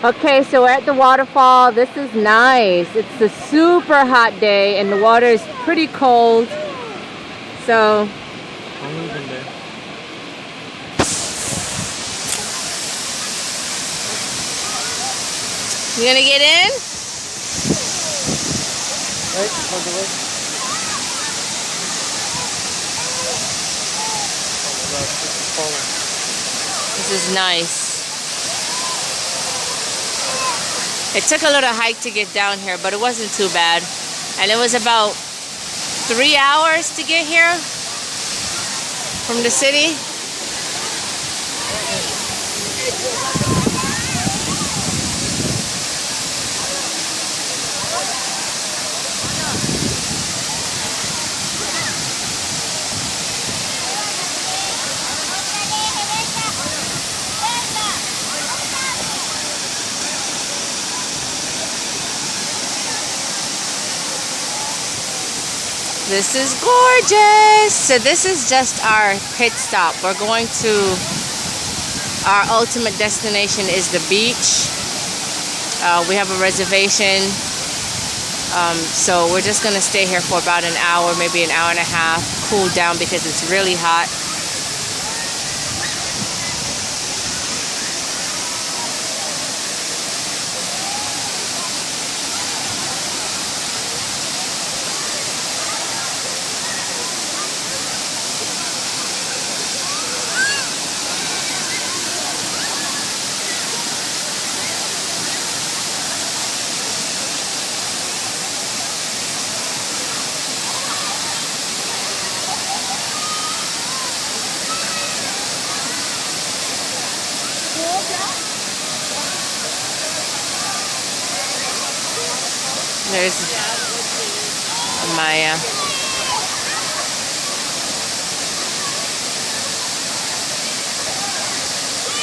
Okay, so we're at the waterfall. This is nice. It's a super hot day and the water is pretty cold. So I'm moving there. you gonna get in? Wait, hold the way. Oh my gosh, this is falling. This is nice. It took a little hike to get down here, but it wasn't too bad. And it was about 3 hours to get here from the city. This is gorgeous. So this is just our pit stop. We're going to, our ultimate destination is the beach. We have a reservation. So we're just gonna stay here for about an hour, maybe an hour and a half, cool down because it's really hot. There's Maya.